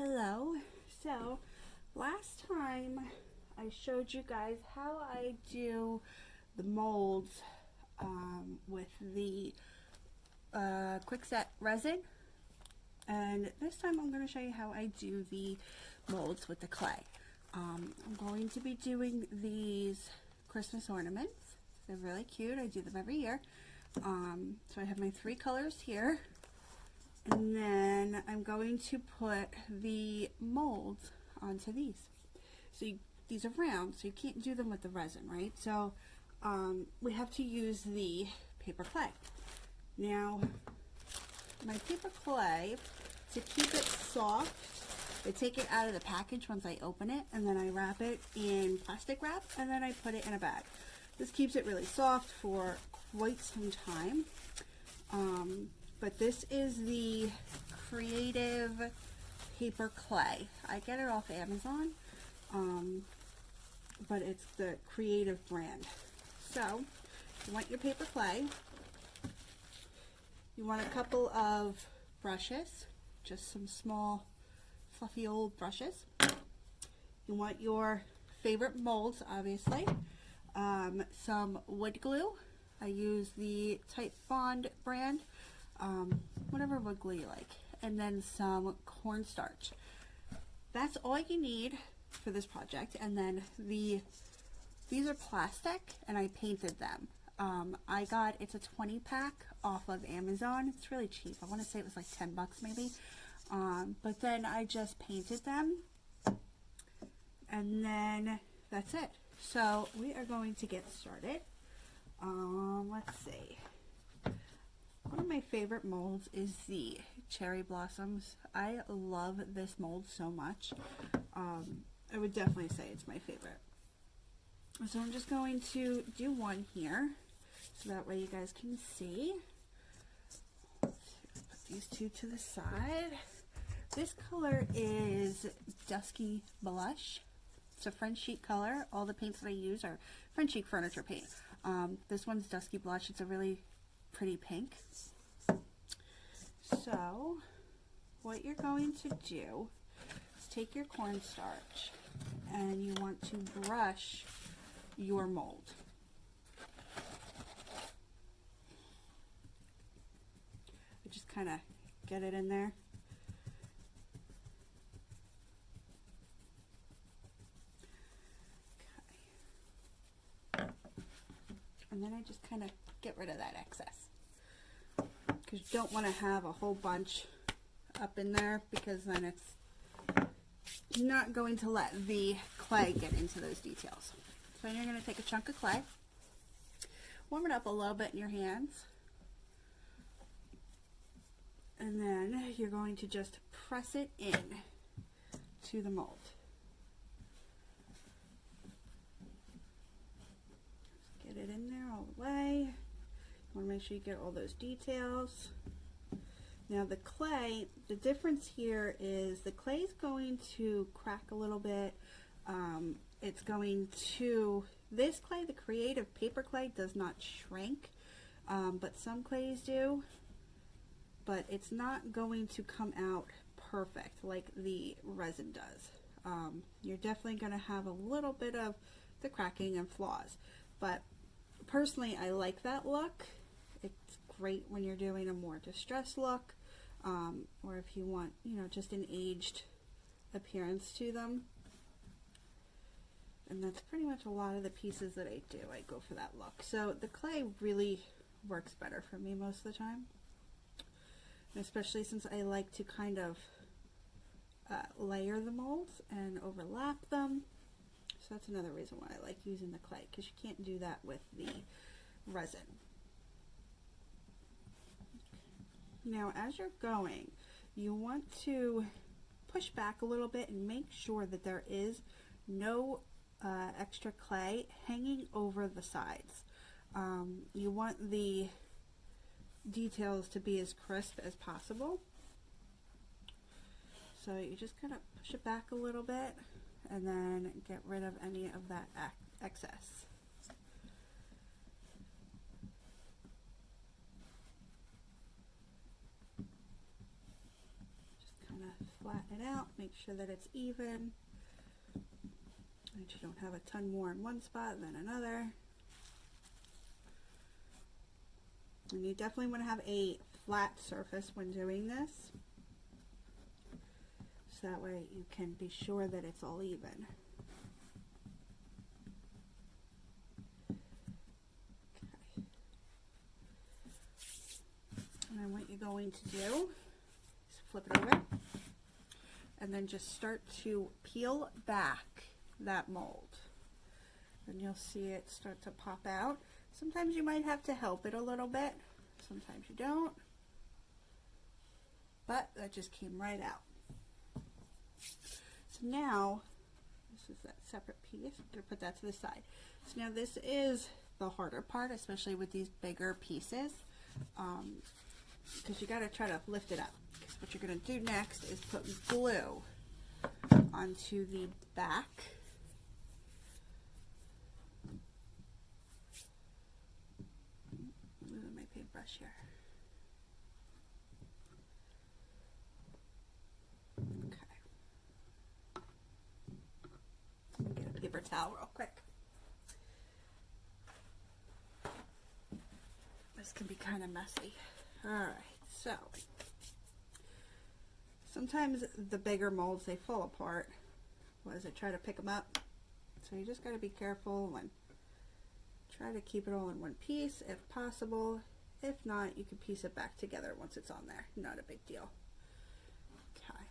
Hello. So last time I showed you guys how I do the molds with the quick-set resin, and this time I'm going to show you how I do the molds with the clay. I'm going to be doing these Christmas ornaments. They're really cute. I do them every year. So I have my 3 colors here. And then I'm going to put the molds onto these. So these are round, so you can't do them with the resin, right? So we have to use the paper clay. Now, my paper clay, to keep it soft, I take it out of the package once I open it, and then I wrap it in plastic wrap, and then I put it in a bag. This keeps it really soft for quite some time. But this is the Creative Paper Clay. I get it off Amazon, but it's the Creative brand. So, you want your paper clay. You want a couple of brushes, just some small, fluffy old brushes. You want your favorite molds, obviously. Some wood glue. I use the Type Bond brand. Whatever wood glue you like, and then some cornstarch. That's all you need for this project. And then these are plastic, and I painted them. It's a 20 pack off of Amazon. It's really cheap. I want to say it was like 10 bucks maybe. But then I just painted them, and then that's it. So we are going to get started. Let's see. One of my favorite molds is the cherry blossoms. I love this mold so much. I would definitely say it's my favorite. So I'm just going to do one here, so that way you guys can see. Put these 2 to the side. This color is Dusky Blush. It's a French chic color. All the paints that I use are French chic furniture paint. This one's Dusky Blush. It's a really pretty pink. So what you're going to do is take your cornstarch, and you want to brush your mold. Just kind of get it in there. Okay. And then I just kind of get rid of that excess, because you don't want to have a whole bunch up in there, because then it's not going to let the clay get into those details. So you're going to take a chunk of clay, warm it up a little bit in your hands, and then you're going to just press it in to the mold. Just get it in there all the way. You want to make sure you get all those details. Now the clay, the difference here is the clay is going to crack a little bit. It's going to, this clay, the Creative Paper Clay, does not shrink, but some clays do. But it's not going to come out perfect like the resin does. You're definitely going to have a little bit of the cracking and flaws. But personally, I like that look. It's great when you're doing a more distressed look, or if you want, just an aged appearance to them. And that's pretty much a lot of the pieces that I do. I go for that look. So the clay really works better for me most of the time, and especially since I like to kind of layer the molds and overlap them. So that's another reason why I like using the clay, because you can't do that with the resin. Now, as you're going, you want to push back a little bit and make sure that there is no extra clay hanging over the sides. You want the details to be as crisp as possible. So you just kind of push it back a little bit, and then get rid of any of that excess. Just kind of flatten it out, make sure that it's even, that you don't have a ton more in one spot than another. And you definitely want to have a flat surface when doing this, so that way you can be sure that it's all even. Okay. And then what you're going to do is flip it over and then just start to peel back that mold. And you'll see it start to pop out. Sometimes you might have to help it a little bit, sometimes you don't, but that just came right out. So now, this is that separate piece, I'm going to put that to the side. So now this is the harder part, especially with these bigger pieces, because you got to try to lift it up. Because what you're going to do next is put glue onto the back. My paintbrush here. Okay. Let me get a paper towel real quick. This can be kind of messy. Alright, so sometimes the bigger molds, they fall apart as I try to pick them up. So you just got to be careful and try to keep it all in one piece if possible. If not, you can piece it back together once it's on there. Not a big deal. Okay.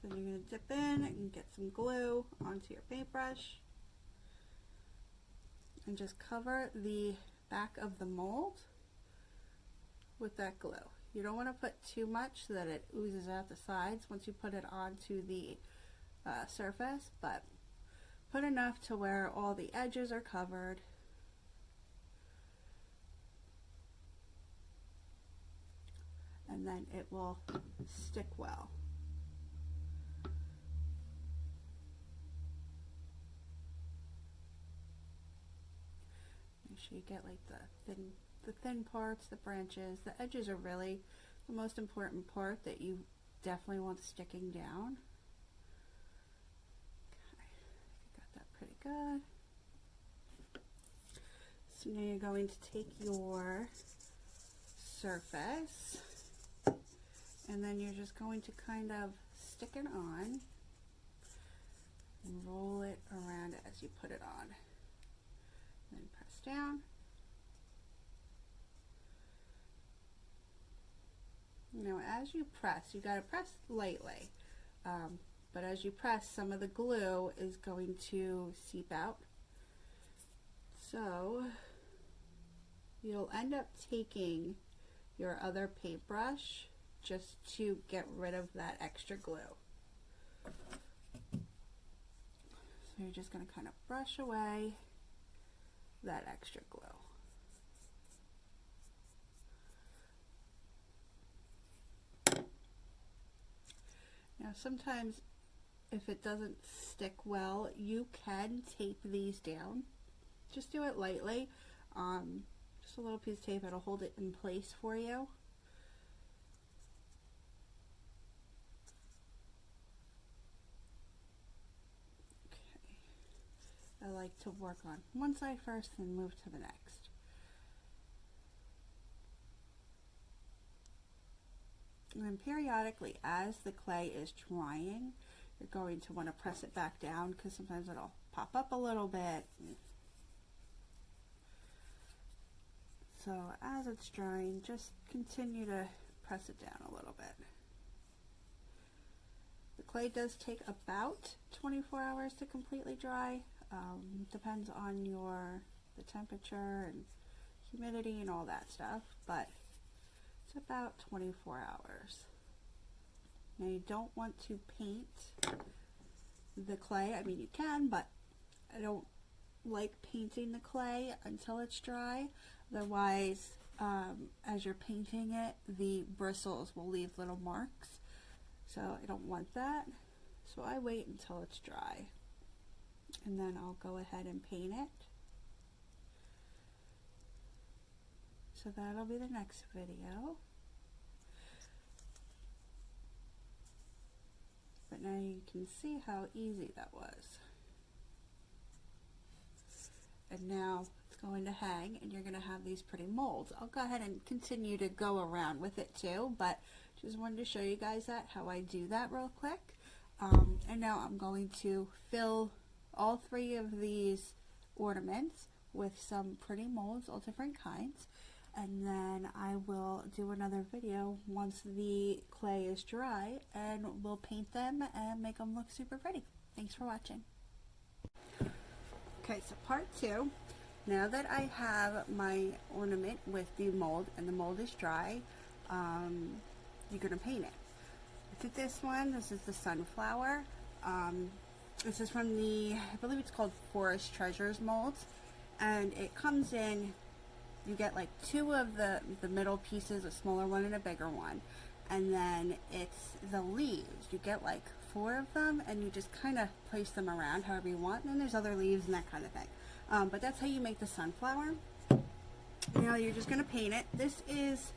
So then you're going to dip in and get some glue onto your paintbrush. And just cover the back of the mold with that glue. You don't want to put too much so that it oozes out the sides once you put it onto the surface, but put enough to where all the edges are covered. And then it will stick well. Make sure you get like the thin parts, the branches. The edges are really the most important part that you definitely want sticking down. Okay, I got that pretty good. So now you're going to take your surface and then you're just going to kind of stick it on and roll it around as you put it on. Then press down. Now as you press, you got to press lightly, but as you press, some of the glue is going to seep out. So you'll end up taking your other paintbrush just to get rid of that extra glue. So you're just going to kind of brush away that extra glue. Now sometimes if it doesn't stick well, you can tape these down. Just do it lightly. Just a little piece of tape, it'll hold it in place for you. Okay. I like to work on one side first and move to the next. And then periodically, as the clay is drying, you're going to want to press it back down because sometimes it'll pop up a little bit. So as it's drying, just continue to press it down a little bit. The clay does take about 24 hours to completely dry. Depends on the temperature and humidity and all that stuff, but it's about 24 hours. Now you don't want to paint the clay. I mean, you can, but I don't like painting the clay until it's dry. Otherwise, as you're painting it, the bristles will leave little marks. So I don't want that. So I wait until it's dry. And then I'll go ahead and paint it. So that'll be the next video. can see how easy that was. And now it's going to hang, and you're going to have these pretty molds. I'll go ahead and continue to go around with it too, but just wanted to show you guys that, how I do that real quick. And now I'm going to fill all 3 of these ornaments with some pretty molds, all different kinds. And then I will do another video once the clay is dry, and we'll paint them and make them look super pretty. Thanks for watching. Okay, so part 2. Now that I have my ornament with the mold and the mold is dry, you're going to paint it. I did this one. This is the sunflower. This is from the, I believe it's called Forest Treasures molds, and it comes in, you get like 2 of the middle pieces, a smaller one and a bigger one, and then it's the leaves. You get like 4 of them, and you just kind of place them around however you want, and then there's other leaves and that kind of thing. But that's how you make the sunflower. Now you're just going to paint it. This is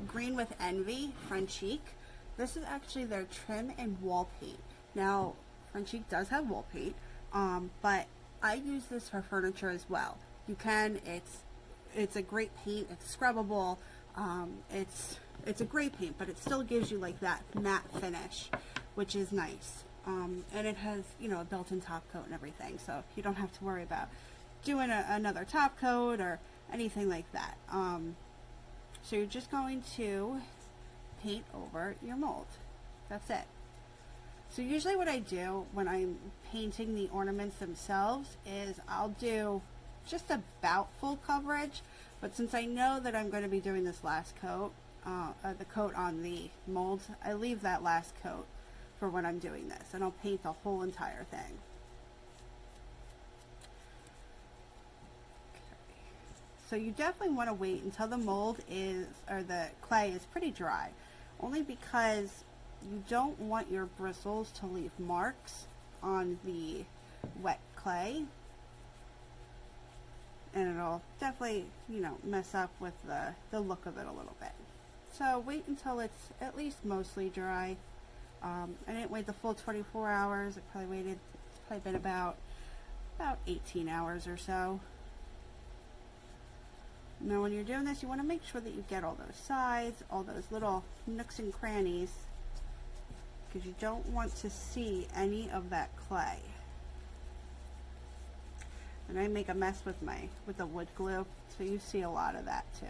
Green with Envy, Frenchique. This is actually their trim and wall paint. Now, Frenchique does have wall paint, but I use this for furniture as well. You can, it's a great paint, it's scrubbable, it's a great paint, but it still gives you like that matte finish, which is nice. And it has, you know, a built-in top coat and everything, so you don't have to worry about doing another top coat or anything like that. So you're just going to paint over your mold. That's it. So usually what I do when I'm painting the ornaments themselves is I'll do just about full coverage, but since I know that I'm going to be doing this last coat, the coat on the molds, I leave that last coat for when I'm doing this, and I'll paint the whole entire thing. So you definitely want to wait until the mold is, or the clay is pretty dry, only because you don't want your bristles to leave marks on the wet clay, and it'll definitely, you know, mess up with the look of it a little bit. So wait until it's at least mostly dry. I didn't wait the full 24 hours. It's probably been about 18 hours or so. Now when you're doing this, you want to make sure that you get all those sides, all those little nooks and crannies, because you don't want to see any of that clay. And I make a mess with the wood glue, so you see a lot of that too.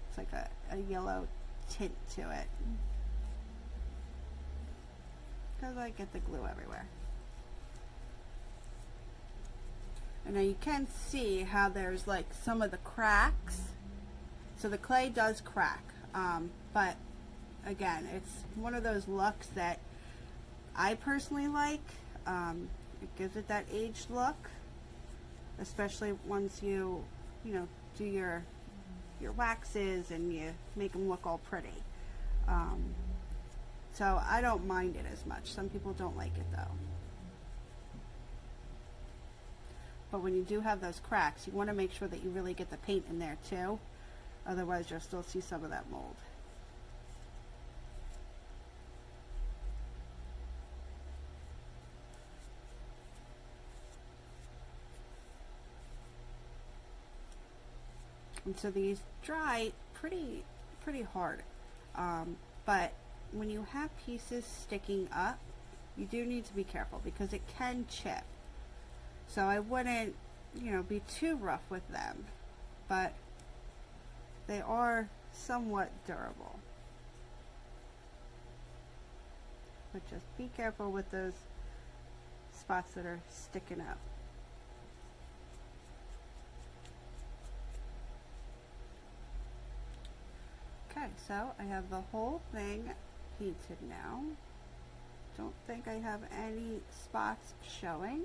It's like a yellow tint to it, because I get the glue everywhere. And now you can see how there's like some of the cracks. So the clay does crack, but again, it's one of those looks that I personally like. It gives it that aged look, especially once you know, do your waxes and you make them look all pretty. So I don't mind it as much. Some people don't like it though. But when you do have those cracks, you want to make sure that you really get the paint in there too. Otherwise, you'll still see some of that mold. And so these dry pretty hard. But when you have pieces sticking up, you do need to be careful because it can chip. So I wouldn't, you know, be too rough with them, but they are somewhat durable. But just be careful with those spots that are sticking up. Okay, so I have the whole thing painted now. Don't think I have any spots showing.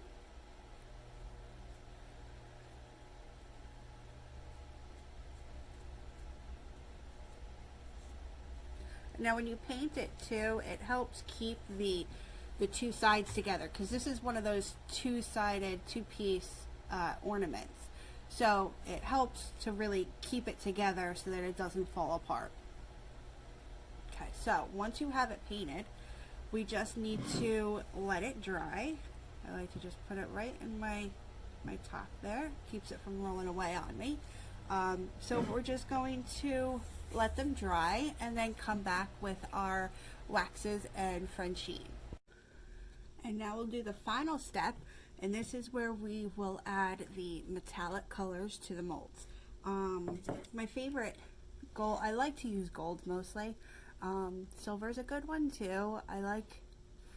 Now when you paint it too, it helps keep the two sides together, because this is one of those two-sided, two-piece ornaments. So it helps to really keep it together so that it doesn't fall apart. Okay, so once you have it painted, We just need to let it dry. I like to just put it right in my top there. Keeps it from rolling away on me. So we're just going to let them dry and then come back with our waxes and Frenchine. And now we'll do the final step, and this is where we will add the metallic colors to the molds. My favorite gold, I like to use gold mostly. Silver is a good one too. I like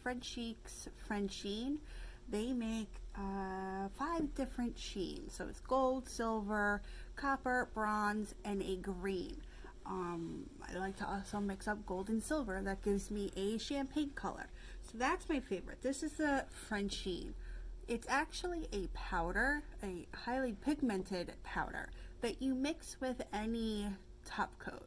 Frenchique's Frenchine. They make 5 different sheens. So it's gold, silver, copper, bronze, and a green. I like to also mix up gold and silver. That gives me a champagne color. So that's my favorite. This is the Frenchine. It's actually a powder, a highly pigmented powder that you mix with any top coat.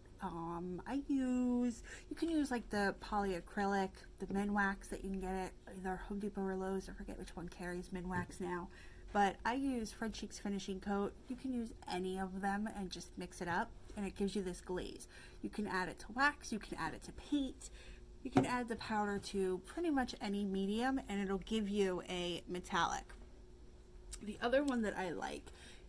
You can use like the polyacrylic, the Minwax that you can get at either Home Depot or Lowe's. I forget which one carries Minwax now. But I use Frenchique's finishing coat. You can use any of them and just mix it up, and it gives you this glaze. You can add it to wax, you can add it to paint, you can add the powder to pretty much any medium, and it'll give you a metallic. The other one that I like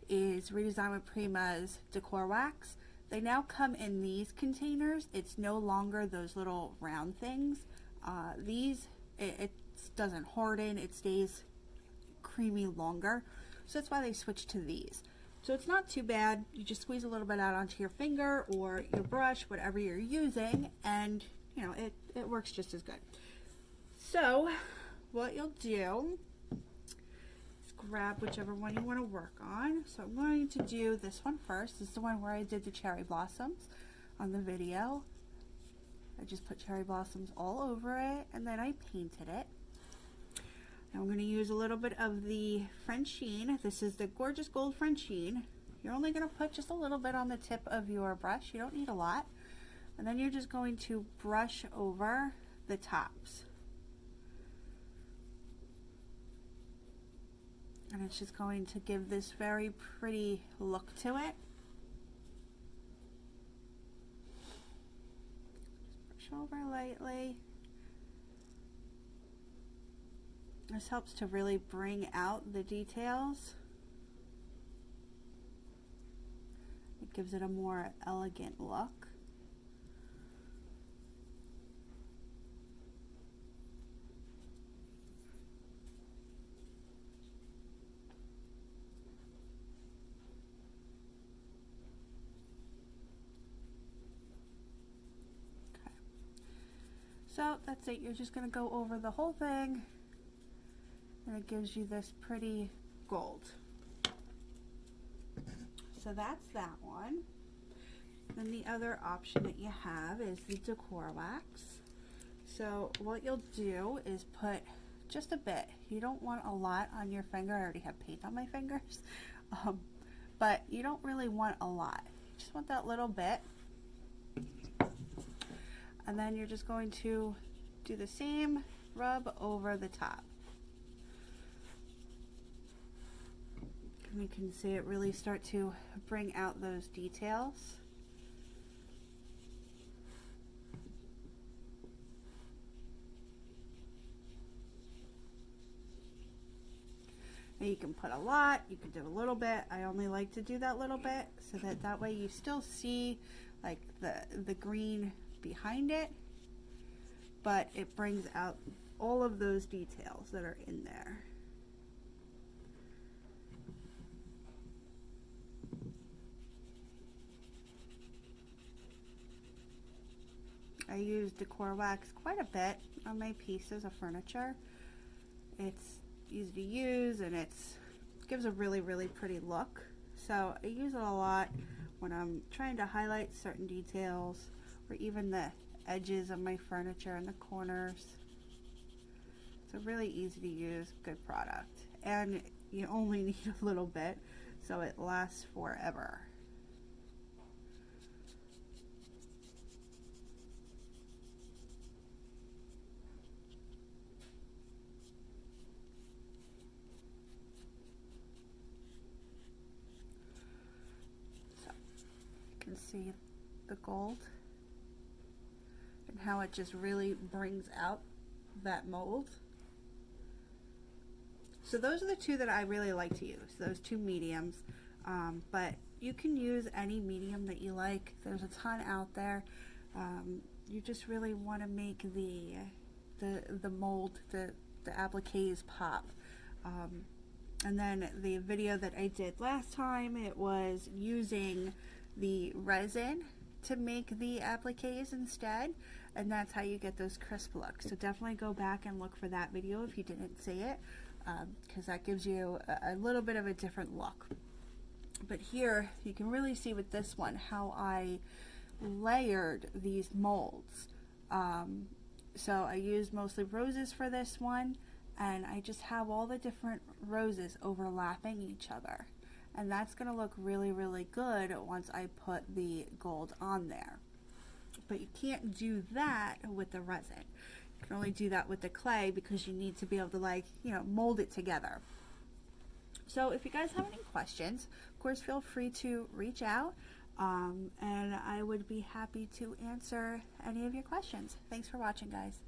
is Redesign With Prima's Decor Wax. They now come in these containers. It's no longer those little round things. It doesn't harden, it stays creamy longer. So that's why they switched to these. So it's not too bad. You just squeeze a little bit out onto your finger or your brush, whatever you're using, and you know, it works just as good. So what you'll do is grab whichever one you want to work on. So I'm going to do this one first. This is the one where I did the cherry blossoms on the video. I just put cherry blossoms all over it, and then I painted it. Now I'm going to use a little bit of the Frenchine. This is the Gorgeous Gold Frenchine. You're only going to put just a little bit on the tip of your brush. You don't need a lot. And then you're just going to brush over the tops. And it's just going to give this very pretty look to it. Just brush over lightly. This helps to really bring out the details. It gives it a more elegant look. So that's it. You're just going to go over the whole thing, and it gives you this pretty gold. So that's that one. Then the other option that you have is the decor wax. So what you'll do is put just a bit. You don't want a lot on your finger. I already have paint on my fingers. But you don't really want a lot. You just want that little bit. And then you're just going to do the same rub over the top. And you can see it really start to bring out those details. Now you can put a lot, you can do a little bit. I only like to do that little bit so that way you still see like the green behind it, but it brings out all of those details that are in there. I use decor wax quite a bit on my pieces of furniture. It's easy to use and it gives a really, really pretty look. So I use it a lot when I'm trying to highlight certain details, or even the edges of my furniture and the corners. It's a really easy to use, good product. And you only need a little bit, so it lasts forever. So you can see the gold and how it just really brings out that mold. So those are the two that I really like to use, those two mediums. But you can use any medium that you like. There's a ton out there. You just really want to make the mold, the appliques pop. And then the video that I did last time, it was using the resin to make the appliques instead, and that's how you get those crisp looks. So definitely go back and look for that video if you didn't see it, because that gives you a little bit of a different look. But here you can really see with this one how I layered these molds. So I used mostly roses for this one, and I just have all the different roses overlapping each other, and that's going to look really, really good once I put the gold on there. But you can't do that with the resin. You can only do that with the clay, because you need to be able to, like, you know, mold it together. So if you guys have any questions, of course, feel free to reach out, and I would be happy to answer any of your questions. Thanks for watching, guys.